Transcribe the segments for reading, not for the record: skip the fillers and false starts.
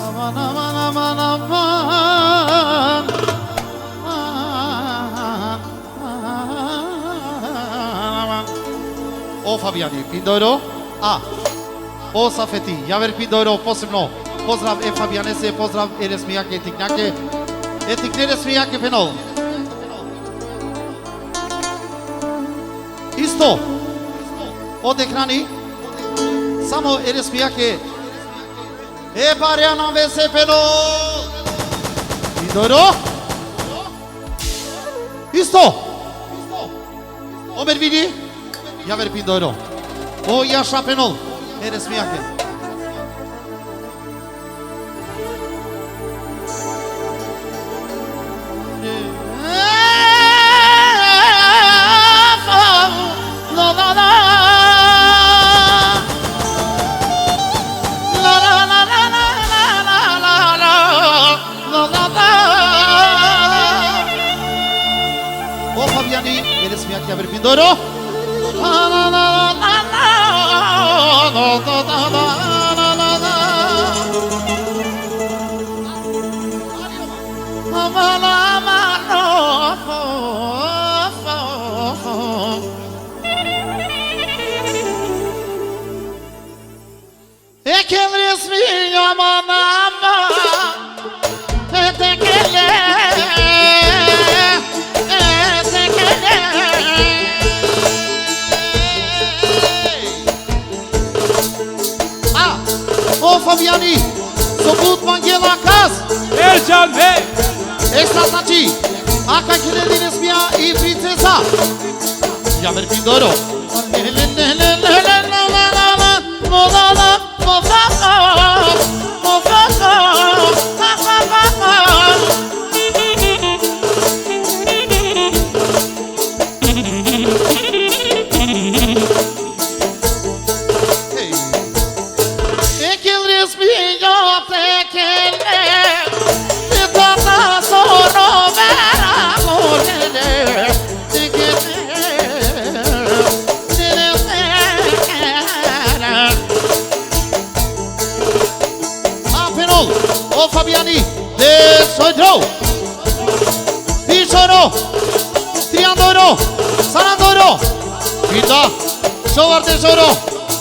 Aman aman aman aman. O Fabiani, Pindoro, a O Safeti, Javer Pindoro, posebno pozdrav Fabianese, pozdrav Eresmijake, Tiknjake, Etikneresmijake Penol. Isto od ekrani, samo Eresmijake, Pariana Vese Penol. Pindoro, isto, Omer vidi, Javer Pindoro, o Yaşa Penol, Eresmijake. O Fabiani, Eresmijake, Javer Pindoro. Ekel resmi yaman ama etekele O Fabiani, Sobut Mangela Kaz, Ercan Bey, Extrasaci, Aka Kiledines Mia y Princesa, Javer Pindoro. O Fabiani, de Soidro, Pichoro, Triandoro, Sarandoro, Vida, Shovarde Joro,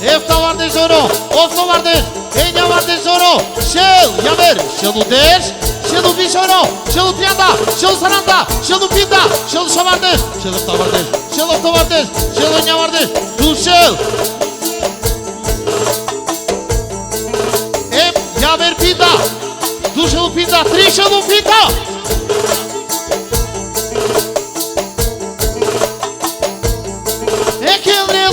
Efta Varde Joro, Ofto Varde, Enya Varde Joro, Shell, Yaver, Shellu Desh, Shellu Pichoro, Shellu Trianda, Shellu Saranda, Shellu Pinda, Shellu Shovarde, Shellu Efta Varde, Shellu Ofto Varde, Shellu Enya Varde, Du Shell, Yaver Pinda. Duże Lupita, Trisha Lupita! Aquele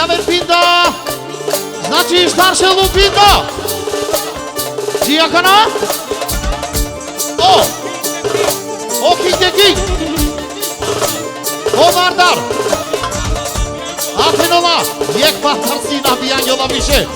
respiro, Znači starsze Lupita! Diakona? O King de King! O Vardar! Atenova! Yek bahtarsi nabiyan yola bir şey!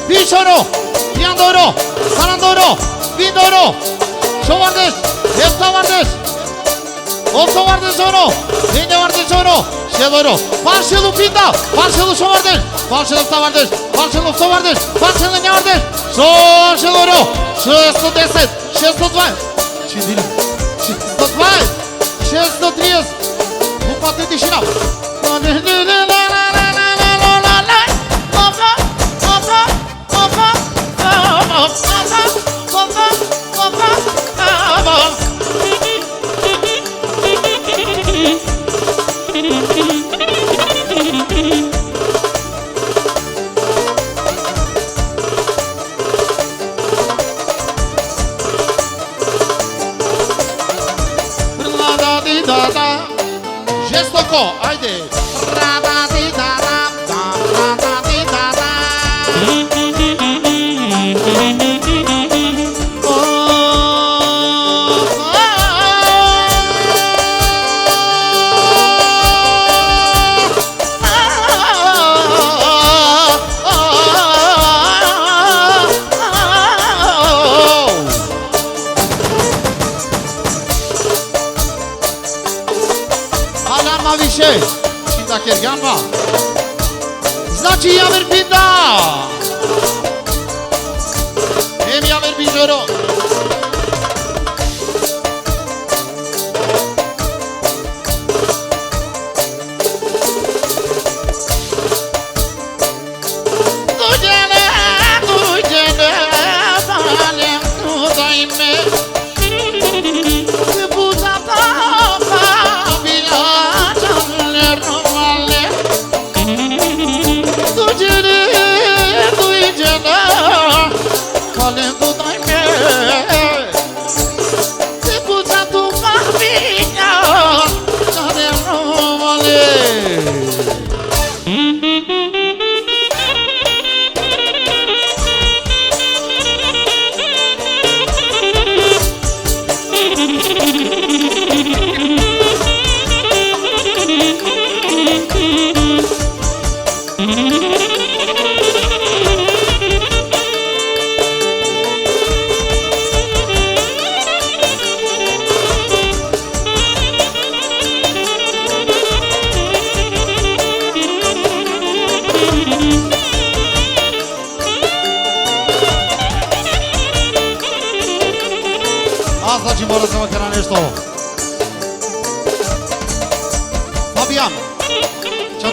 Pichoro, Triandoro, Sarandoro, Pindoro, Shovardes, Efta tesoro. Vine var tesoro. Şeloro. Parçalı pinda. Parçalı şu vardır. Parçalı da vardır. Parçalı su vardır. Parçalı ne vardır? So şeloro. 610. 620. Çizili. 620. 630. Bu patı dişine. Gestoco, haydi. Alarma više, čita kerganma. Znači javer pinda. Hem javer bižoro. Znači mora se makara nešto. Fabian,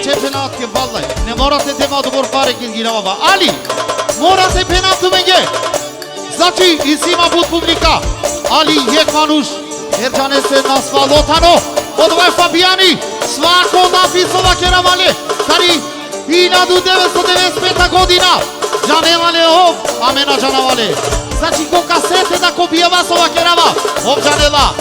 ce penat ke vallahi. Ne morate tema dobor pare ke girava. Ali, morate penatu menge. Znači isima bud publika. Ali Jekmanuš, Erčane se nasvalotano. Odvaj Fabiani, svako napisova keravale. Kari 1995 godina. Janevale ov, amena janavale. Znači ko kasete da ko bijeva sova kerava. Obžanela.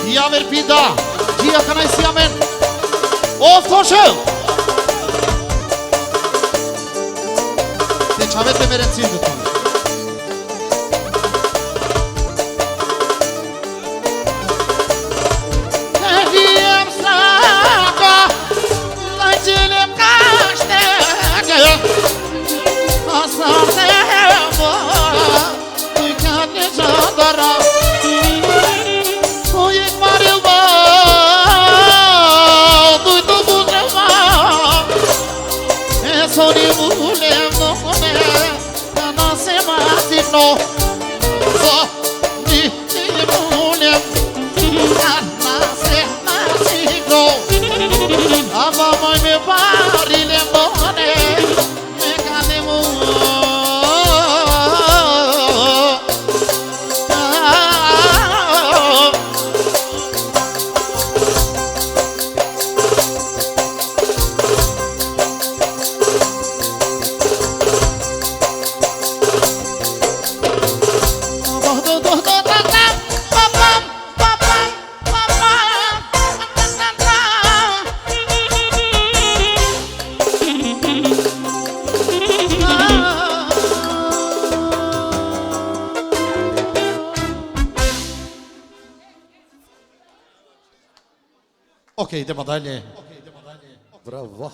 I javer pinda. Gia kanaj si amen. Oftošel. Deci avete merețit de tine. No, so di mulem, na se no. Ava mai me parile mone, me cane Окей, йдемо далі. Браво.